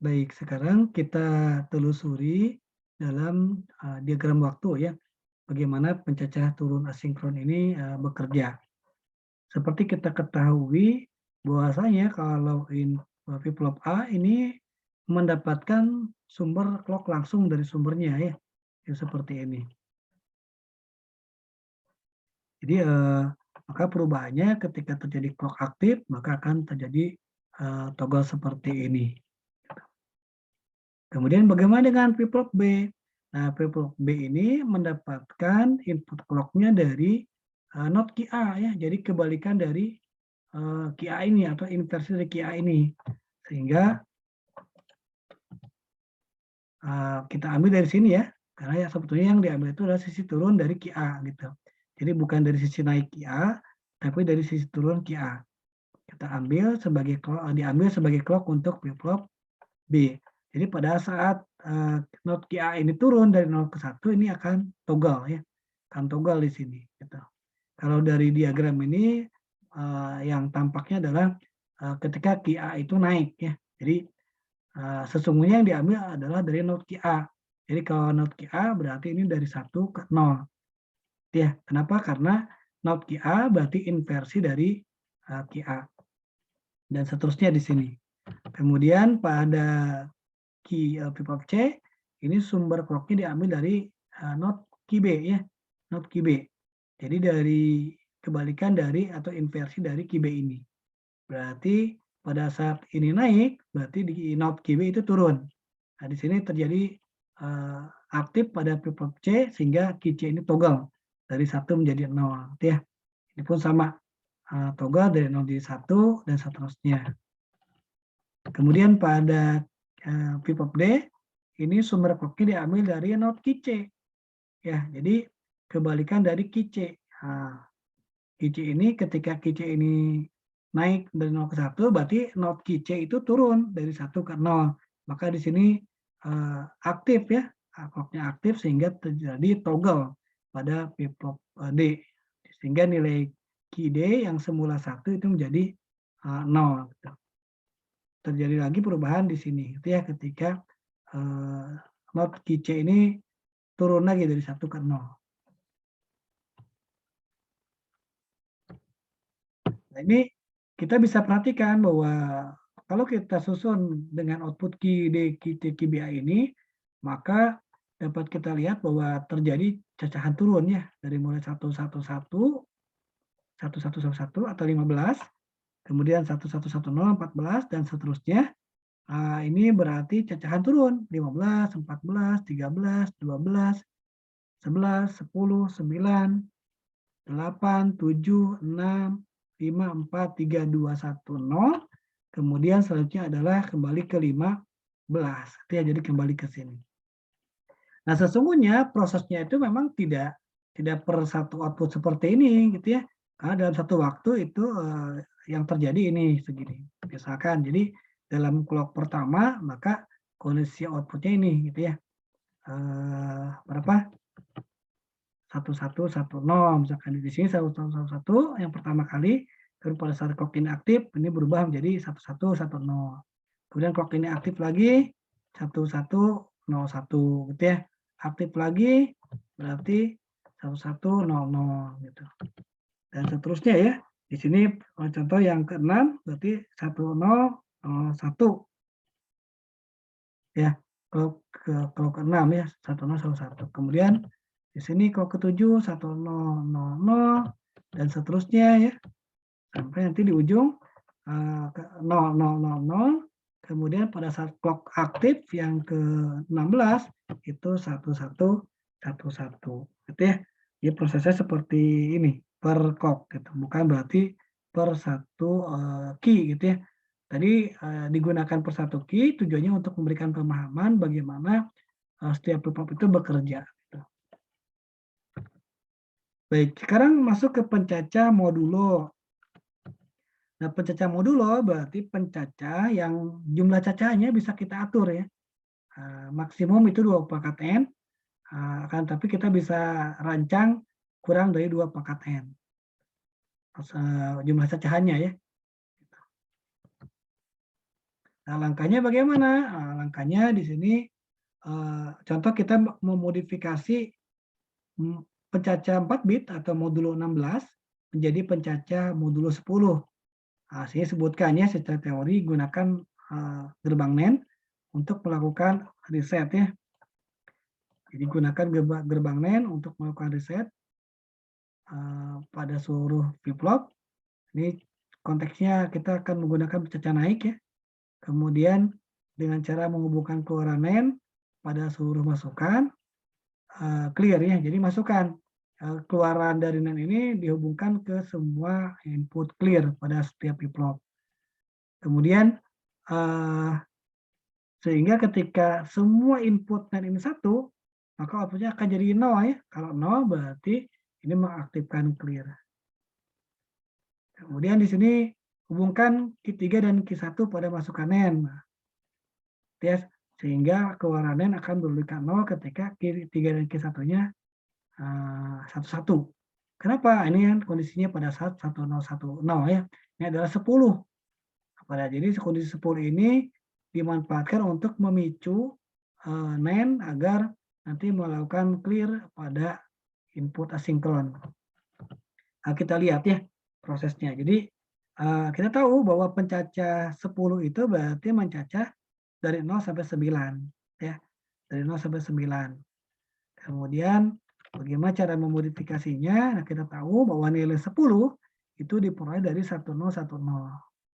Baik, sekarang kita telusuri dalam diagram waktu ya, bagaimana pencacah turun asinkron ini bekerja. Seperti kita ketahui bahwasanya kalau flip-flop A ini mendapatkan sumber clock langsung dari sumbernya ya, yang seperti ini. Jadi maka perubahannya ketika terjadi clock aktif maka akan terjadi toggle seperti ini. Kemudian bagaimana dengan flip-flop B? Nah, flip-flop B ini mendapatkan input clock-nya dari not QA ya. Jadi kebalikan dari QA ini atau inversi dari QA ini. Sehingga kita ambil dari sini ya. Karena ya sebetulnya yang diambil itu adalah sisi turun dari QA gitu. Jadi bukan dari sisi naik QA, tapi dari sisi turun QA. Kita ambil sebagai clock, diambil sebagai clock untuk flip-flop B. Jadi pada saat not QA ini turun dari 0 ke 1 ini akan toggle ya. Akan toggle di sini gitu. Kalau dari diagram ini yang tampaknya adalah ketika QA itu naik ya. Jadi sesungguhnya yang diambil adalah dari not QA. Jadi kalau not QA berarti ini dari 1 ke 0. Ya, kenapa? Karena not QA berarti inversi dari QA. Dan seterusnya di sini. Kemudian pada flip-flop C, ini sumber clock-nya diambil dari not key B ya, not key B. Jadi dari kebalikan dari atau inversi dari key B ini. Berarti pada saat ini naik, berarti di not key B itu turun. Nah, di sini terjadi aktif pada flip-flop C sehingga key C ini toggle dari 1 menjadi 0 ya. Ini pun sama, toggle dari 0 menjadi 1 dan seterusnya. Kemudian pada flip-flop D, ini sumber clock-nya diambil dari not key C. Ya, jadi kebalikan dari key C. Key C ini ketika key C ini naik dari 0 ke 1, berarti not key C itu turun dari 1 ke 0. Maka di sini aktif ya, clock-nya aktif sehingga terjadi toggle pada flip-flop D. Sehingga nilai key D yang semula 1 itu menjadi 0. Gitu. Terjadi lagi perubahan di sini gitu ya ketika not key C ini turun lagi dari 1 ke 0. Nah, ini kita bisa perhatikan bahwa kalau kita susun dengan output key D, key C, key BA ini, maka dapat kita lihat bahwa terjadi cacahan turun ya dari mulai 111, 1111 atau 15, kemudian 1110, 14 dan seterusnya. Ini berarti cacahan turun 15, 14, 13, 12, 11, 10, 9, 8, 7, 6, 5, 4, 3, 2, 1, 0. Kemudian selanjutnya adalah kembali ke 15. Ya, jadi kembali ke sini. Nah, sesungguhnya prosesnya itu memang tidak per satu output seperti ini gitu ya. Karena dalam satu waktu itu yang terjadi ini segini. Misalkan jadi dalam clock pertama maka kondisi outputnya ini gitu ya. Berapa? 1110 misalkan di sini 1111 yang pertama kali, kemudian pada saat clock ini aktif ini berubah menjadi 1110. Kemudian clock ini aktif lagi 1101 gitu ya. Aktif lagi berarti 1100 gitu. Dan seterusnya ya. Di sini contoh yang ke-6 berarti 1001. Ya, kalau ke-6 ya 1001. Kemudian di sini kalau ke-7 1000 dan seterusnya ya. Sampai nanti di ujung 0000. Kemudian pada saat clock aktif yang ke-16 itu 1111 gitu ya. Jadi prosesnya seperti ini per clock gitu. Bukan berarti per satu key gitu ya. Tadi digunakan per satu key tujuannya untuk memberikan pemahaman bagaimana setiap flip-flop itu bekerja. Gitu. Baik, sekarang masuk ke pencacah modulo. Nah, pencacah modulo berarti pencacah yang jumlah cacahannya bisa kita atur ya. Maksimum itu 2 pangkat N, akan tapi kita bisa rancang kurang dari 2 pangkat N. Jumlah cacahannya ya. Nah, langkahnya bagaimana? Nah, langkahnya di sini contoh kita memodifikasi pencacah 4 bit atau modulo 16 menjadi pencacah modulo 10. Nah, saya sebutkannya secara teori gunakan gerbang NAND untuk melakukan reset ya. Jadi gunakan gerbang NAND untuk melakukan reset pada seluruh flip-flop. Ini konteksnya kita akan menggunakan pencacah naik ya. Kemudian dengan cara menghubungkan keluaran NAND pada seluruh masukan, clear ya. Jadi masukkan keluaran dari NAND ini dihubungkan ke semua input clear pada setiap flip-flop. Kemudian sehingga ketika semua input NAND ini satu, maka outputnya akan jadi 0 ya. Kalau 0 berarti ini mengaktifkan clear. Kemudian di sini hubungkan Q3 dan Q1 pada masukan NAND. Ya, sehingga keluaran NAND akan berbeda 0 ketika Q3 dan Q1-nya satu-satu. Kenapa? Ini kan kondisinya pada saat 1010 ya. Ini adalah 10. Jadi kondisi 10 ini dimanfaatkan untuk memicu NAND agar nanti melakukan clear pada input asinkron. Nah, kita lihat ya prosesnya. Jadi kita tahu bahwa pencacah 10 itu berarti mencacah dari 0 sampai 9 ya. Dari 0 sampai 9. Kemudian bagaimana cara memodifikasinya? Nah, kita tahu bahwa nilai 10 itu diperoleh dari 1010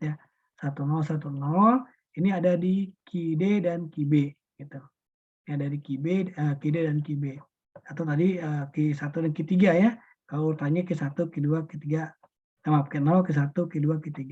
ya. 1010 ini ada di QD dan QB gitu. Ini ada di QD dan QB. Atau tadi Q1 dan Q3 ya. Kalau tanya Q1, Q2, Q3, maaf Q0, Q1, Q2, Q3.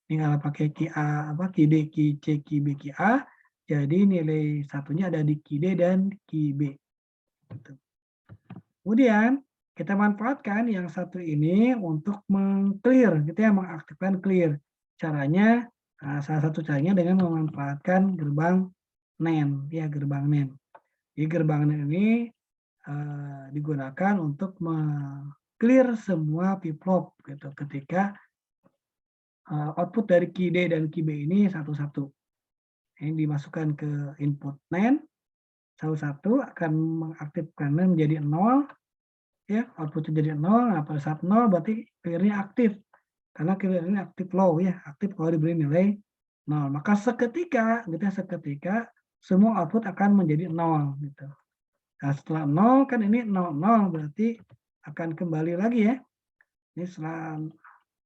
Ini kalau pakai QA QD, QC, QB, QA, jadi nilai satunya ada di QD dan QB. Gitu. Kemudian kita manfaatkan yang satu ini untuk meng-clear, gitu ya, mengaktifkan clear. Caranya, salah satu caranya dengan memanfaatkan gerbang NAND, ya gerbang NAND. Jadi gerbang NAND ini digunakan untuk clear semua flip-flop gitu ketika output dari QD dan QB ini satu-satu. Ini dimasukkan ke input NAND, satu-satu akan mengaktifkan NAND menjadi 0, ya outputnya jadi 0. Nah, pada saat 0 berarti clear-nya aktif. Karena clear ini aktif low ya, aktif kalau diberi nilai 0. Maka seketika, gitu ya, seketika semua output akan menjadi 0 gitu. Nah, setelah 0 kan ini 00 berarti akan kembali lagi ya. Ini setelah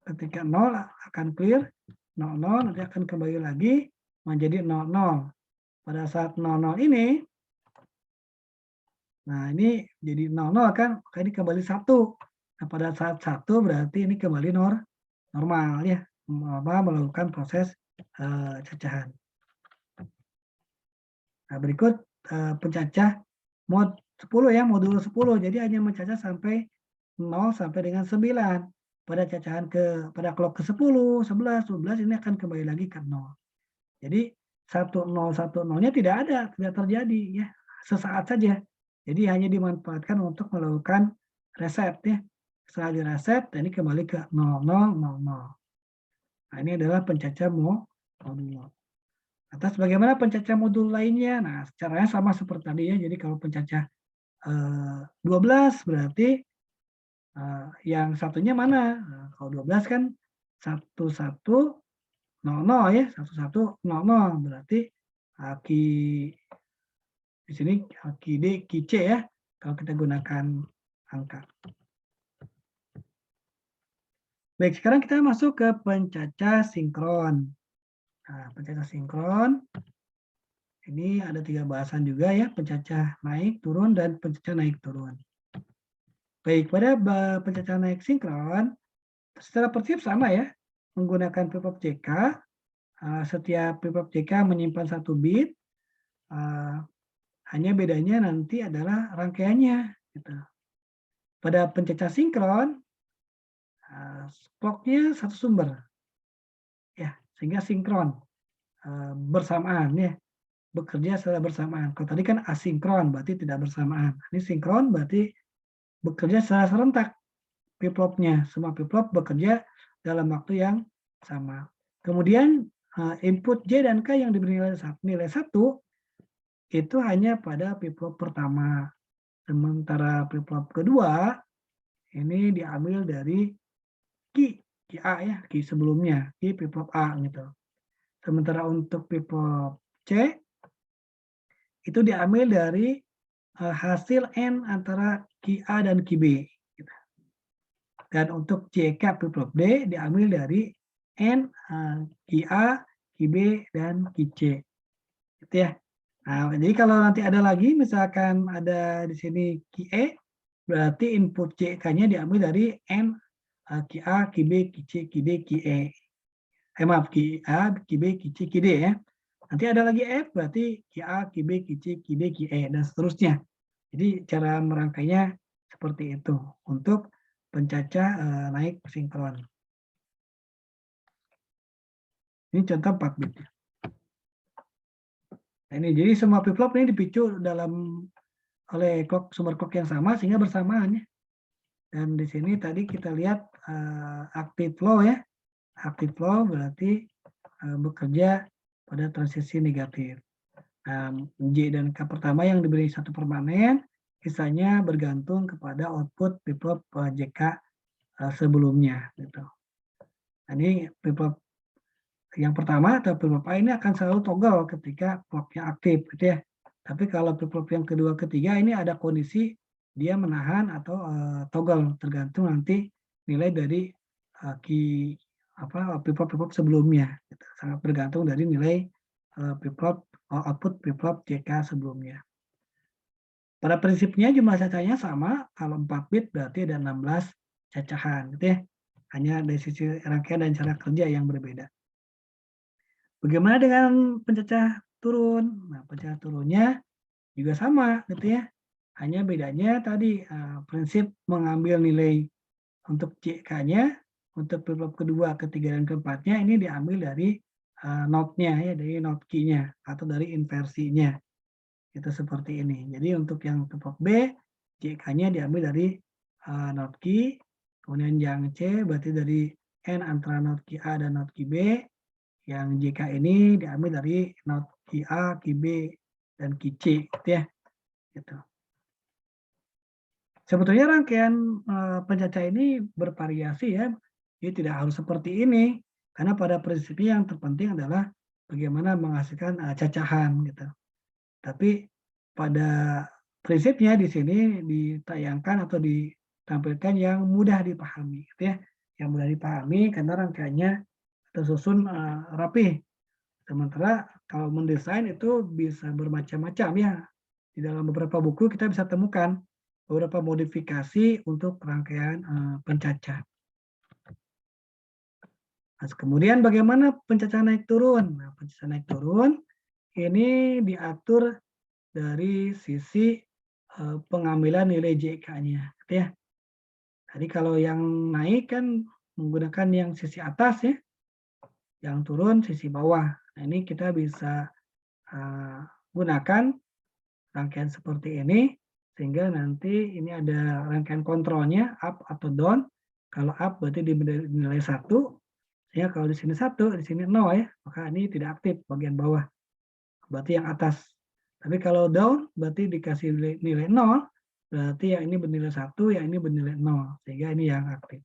ketika 0 akan clear, 00 nanti akan kembali lagi menjadi 00. Pada saat 00 ini, nah ini jadi 00 kan, maka ini kembali 1. Nah, pada saat 1 berarti ini kembali normal ya, melakukan proses cacahan. Nah, berikut pencacah mod 10 ya, modulo 10. Jadi hanya mencacah sampai 0 sampai dengan 9. Pada cacahan pada clock ke-10, 11, 12 ini akan kembali lagi ke 0. Jadi 1010-nya tidak ada, tidak terjadi ya, sesaat saja. Jadi hanya dimanfaatkan untuk melakukan reset ya. Setelah di-reset, ini kembali ke 0000. Nah, ini adalah pencacah modulo. Atas bagaimana pencacah modul lainnya? Nah, caranya sama seperti tadi ya. Jadi kalau pencacah 12 berarti yang satunya mana? Nah, kalau 12 kan 1100 ya, 1100 berarti di sini QD, QC ya, kalau kita gunakan angka. Baik, sekarang kita masuk ke pencacah sinkron. Nah, pencacah sinkron ini ada 3 bahasan juga ya, pencacah naik, turun, dan pencacah naik, turun. Baik, pada pencacah naik sinkron, secara prinsip sama ya, menggunakan flip-flop CK. Setiap flip-flop CK menyimpan 1 bit, hanya bedanya nanti adalah rangkaiannya. Gitu. Pada pencacah sinkron, clock-nya satu sumber, ya, sehingga sinkron bersamaan ya, bekerja secara bersamaan. Kalau tadi kan asinkron, berarti tidak bersamaan. Ini sinkron berarti bekerja secara serentak. Flip-flopnya, semua flip-flop bekerja dalam waktu yang sama. Kemudian input J dan K yang diberi nilai 1 itu hanya pada flip-flop pertama. Sementara flip-flop kedua ini diambil dari QA ya, Q sebelumnya, Q flip-flop A gitu. Sementara untuk flip-flop C itu diambil dari hasil N antara QA dan QB. Gitu. Dan untuk JK flip-flop D diambil dari N QA, QB, dan QC. Gitu ya. Nah, jadi kalau nanti ada lagi, misalkan ada di sini QE, berarti input JK-nya diambil dari N, QA, QB, QC, QD, QE. Maaf, QA, QB, QC, QD ya. Nanti ada lagi F, berarti QA, QB, QC, QD, QE, dan seterusnya. Jadi cara merangkainya seperti itu untuk pencacah naik sinkron. Ini contoh 4 bit. Nah, ini jadi semua flip-flop ini dipicu oleh sumber clock yang sama sehingga bersamaan ya. Dan di sini tadi kita lihat active flow ya. Active flow berarti bekerja pada transisi negatif. J dan K pertama yang diberi satu permanen, sisanya bergantung kepada output flip-flop JK sebelumnya. Gitu. Nah, ini flip-flop yang pertama atau flip-flop A ini akan selalu toggle ketika clock-nya aktif, gitu ya. Tapi kalau flip-flop yang kedua, ketiga ini ada kondisi dia menahan atau toggle tergantung nanti nilai dari flip-flop sebelumnya. Gitu. Sangat bergantung dari nilai output flip-flop JK sebelumnya. Pada prinsipnya jumlah cacahnya sama, kalau 4 bit berarti ada 16 cacahan, gitu ya. Hanya dari sisi rangkaian dan cara kerja yang berbeda. Bagaimana dengan pencacah turun? Nah, pencacah turunnya juga sama, gitu ya. Hanya bedanya tadi prinsip mengambil nilai untuk JK-nya, untuk flip-flop kedua, ketiga, dan keempatnya ini diambil dari node-nya ya, dari node key-nya atau dari inversinya. Itu seperti ini. Jadi untuk yang flip-flop B, JK-nya diambil dari node key, kemudian yang C berarti dari N antara node key A dan node key B. Yang JK ini diambil dari node QA, QB, dan QC, gitu ya. Gitu. Sebetulnya rangkaian pencacah ini bervariasi ya, jadi tidak harus seperti ini, karena pada prinsipnya yang terpenting adalah bagaimana menghasilkan cacahan, gitu. Tapi pada prinsipnya di sini ditayangkan atau ditampilkan yang mudah dipahami, gitu ya, yang mudah dipahami karena rangkaiannya tersusun rapi. Sementara kalau mendesain itu bisa bermacam-macam ya. Di dalam beberapa buku kita bisa temukan beberapa modifikasi untuk rangkaian pencacah. Nah, kemudian bagaimana pencacah naik turun? Nah, pencacah naik turun ini diatur dari sisi pengambilan nilai JK-nya, gitu ya. Jadi kalau yang naik kan menggunakan yang sisi atas ya, yang turun sisi bawah. Nah, ini kita bisa gunakan rangkaian seperti ini sehingga nanti ini ada rangkaian kontrolnya up atau down. Kalau up berarti dinilai 1, ya kalau di sini 1, di sini 0 ya, maka ini tidak aktif bagian bawah. Berarti yang atas. Tapi kalau down berarti dikasih nilai 0, berarti yang ini bernilai 1, yang ini bernilai 0, sehingga ini yang aktif.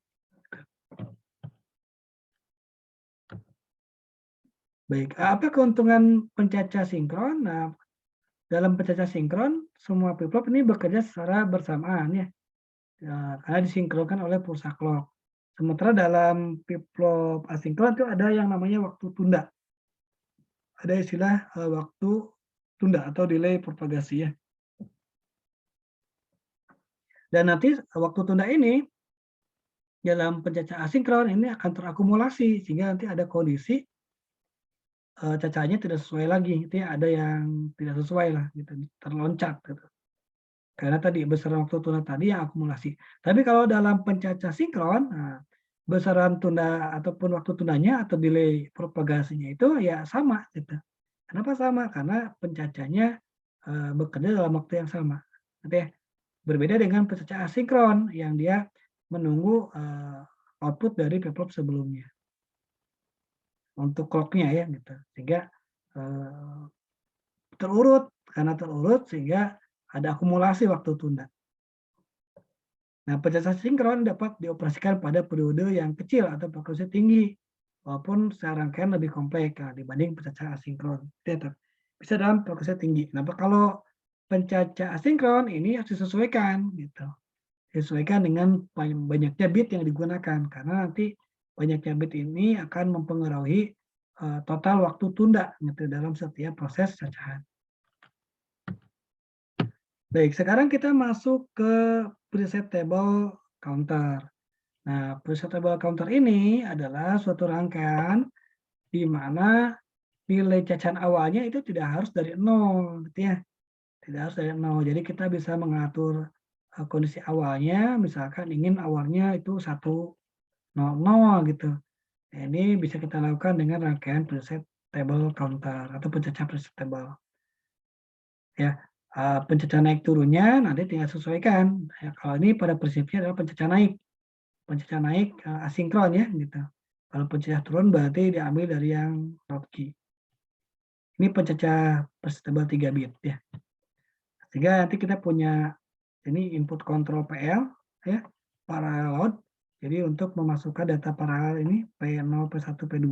Baik, apa keuntungan pencacah sinkron? Nah, dalam pencacah sinkron, semua flip-flop ini bekerja secara bersamaan ya. Karena disinkronkan oleh pulsa clock. Sementara dalam flip-flop asinkron itu ada yang namanya waktu tunda. Ada istilah waktu tunda atau delay propagasi ya. Dan nanti waktu tunda ini dalam pencacah asinkron ini akan terakumulasi sehingga nanti ada kondisi cacahnya tidak sesuai lagi, itu ya, ada yang tidak sesuai lah, gitu, terloncat gitu. Karena tadi besaran waktu tunda tadi yang akumulasi. Tapi kalau dalam pencacah sinkron, nah, besaran tunda ataupun waktu tundanya atau delay propagasinya itu ya sama gitu. Kenapa sama? Karena pencacahnya bekerja dalam waktu yang sama. Gitu ya. Berbeda dengan pencacah asinkron yang dia menunggu output dari flip-flop sebelumnya. untuk clock-nya ya gitu. Sehingga terurut, karena terurut sehingga ada akumulasi waktu tunda. Nah, pencacah sinkron dapat dioperasikan pada periode yang kecil atau frekuensi tinggi, walaupun secara rangkaian lebih kompleks dibanding pencacah asinkron. Tetap bisa dalam frekuensi tinggi. Nah, kalau pencacah asinkron ini harus disesuaikan gitu. Disesuaikan dengan banyaknya bit yang digunakan karena nanti banyaknya bit ini akan mempengaruhi total waktu tunda gitu dalam setiap proses cacahan. Baik, sekarang kita masuk ke preset table counter. Nah, preset table counter ini adalah suatu rangkaian di mana nilai cacahan awalnya itu tidak harus dari 0 gitu ya. Tidak harus dari 0. Jadi kita bisa mengatur kondisi awalnya, misalkan ingin awalnya itu 100 gitu. Nah, ini bisa kita lakukan dengan rangkaian preset table counter atau pencacah preset table. Ya, pencacah naik turunnya nanti tinggal sesuaikan. Ya, kalau ini pada prinsipnya adalah pencacah naik asinkron ya gitu. Kalau pencacah turun berarti diambil dari yang Schottky. Ini pencacah preset table 3 bit ya. Sehingga nanti kita punya ini input control PL ya, parallel load. Jadi untuk memasukkan data paralel ini P0, P1, P2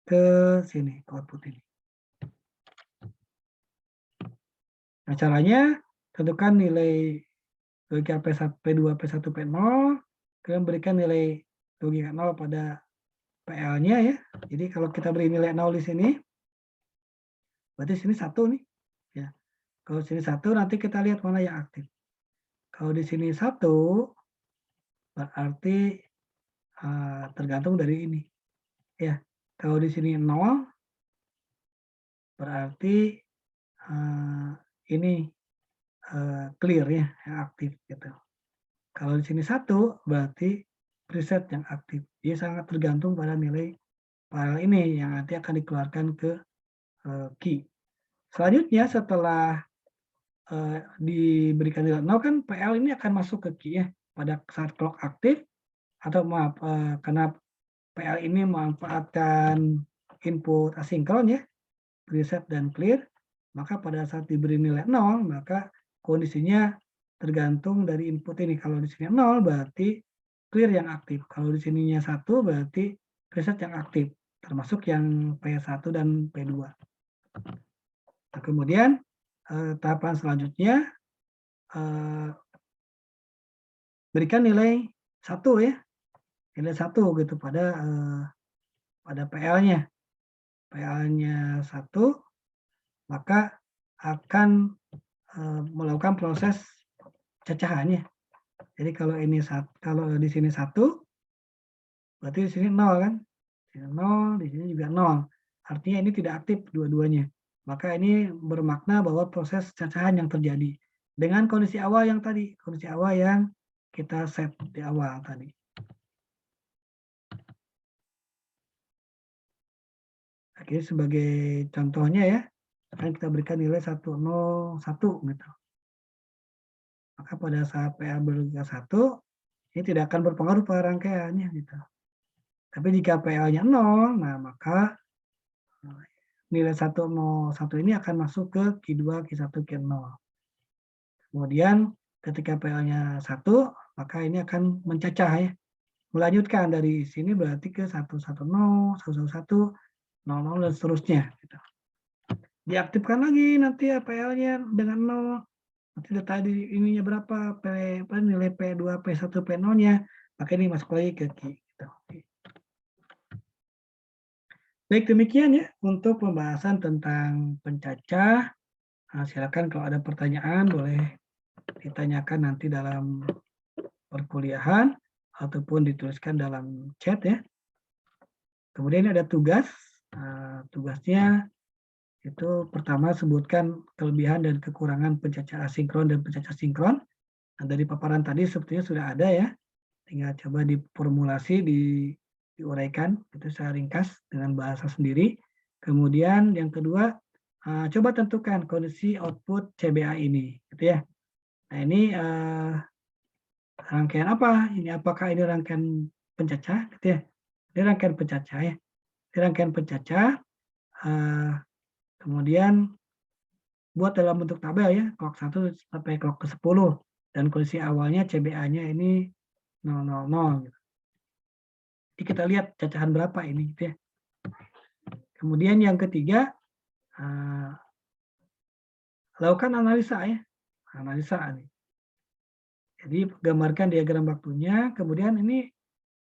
ke sini, ke output ini. Nah, caranya tentukan nilai logika P1, P2, P1, P0, kemudian berikan nilai logika 0 pada PL-nya ya. Jadi kalau kita beri nilai 0 di sini, berarti sini 1 nih. Ya. Kalau sini 1 nanti kita lihat mana yang aktif. Kalau di sini 1 berarti tergantung dari ini. Ya. Kalau di sini 0 berarti ini clear ya, yang aktif gitu. Kalau di sini 1 berarti preset yang aktif. Dia sangat tergantung pada nilai file ini yang nanti akan dikeluarkan ke key. Selanjutnya setelah diberikan nilai 0 kan PL ini akan masuk ke key ya pada saat clock aktif atau maaf karena PL ini memanfaatkan input asinkron ya, preset dan clear, maka pada saat diberi nilai 0 maka kondisinya tergantung dari input ini. Kalau di sini 0 berarti clear yang aktif. Kalau di sininya 1 berarti preset yang aktif, termasuk yang P1 dan P2. Nah, kemudian tahapan selanjutnya berikan nilai 1 ya. Nilai 1 gitu pada PL-nya. PL-nya 1 maka akan melakukan proses cacahannya. Jadi kalau di sini 1 berarti di sini 0 kan? Di sini 0, di sini juga 0. Artinya ini tidak aktif dua-duanya. Maka ini bermakna bahwa proses cacahan yang terjadi dengan kondisi awal yang tadi, kondisi awal yang kita set di awal tadi. Oke, sebagai contohnya ya, akan kita berikan nilai 101 gitu. Maka pada saat PL berlogika 1, ini tidak akan berpengaruh pada rangkaiannya gitu. Tapi jika PL-nya 0, nah maka nilai 101 ini akan masuk ke Q2, Q1, Q0. Kemudian ketika PL-nya 1, maka ini akan mencacah ya. Melanjutkan dari sini berarti ke 110, 111, 00 dan seterusnya. Gitu. Diaktifkan lagi nanti ya PL-nya dengan 0. Nanti data ininya berapa, nilai P2, P1, P0-nya, maka ini masuk lagi ke Q. Gitu. Baik, demikian ya untuk pembahasan tentang pencacah. Nah, silakan kalau ada pertanyaan boleh ditanyakan nanti dalam perkuliahan ataupun dituliskan dalam chat ya. Kemudian ada tugas. Tugasnya itu pertama sebutkan kelebihan dan kekurangan pencacah asinkron dan pencacah sinkron. Nah, dari paparan tadi sebetulnya sudah ada ya. Tinggal coba diformulasi, diuraikan, itu saya ringkas dengan bahasa sendiri. Kemudian yang kedua, coba tentukan kondisi output CBA ini, gitu ya. Nah ini rangkaian apa? Ini apakah ini rangkaian pencacah, gitu ya? Ini rangkaian pencacah ya. rangkaian pencacah, kemudian buat dalam bentuk tabel ya, clock 1 sampai clock ke-10, dan kondisi awalnya CBA-nya ini 000 gitu. Jadi kita lihat cacahan berapa ini gitu ya. Kemudian yang ketiga, lakukan analisa ya. Analisa nih. Jadi gambarkan diagram waktunya, kemudian ini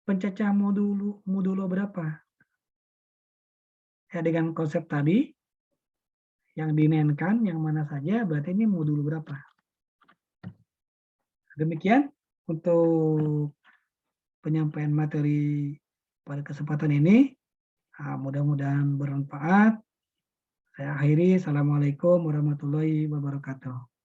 pencacah modulo berapa? Ya dengan konsep tadi yang dinenkan yang mana saja, berarti ini modulo berapa. Demikian untuk penyampaian materi pada kesempatan ini. Mudah-mudahan bermanfaat. Saya akhiri. Assalamualaikum warahmatullahi wabarakatuh.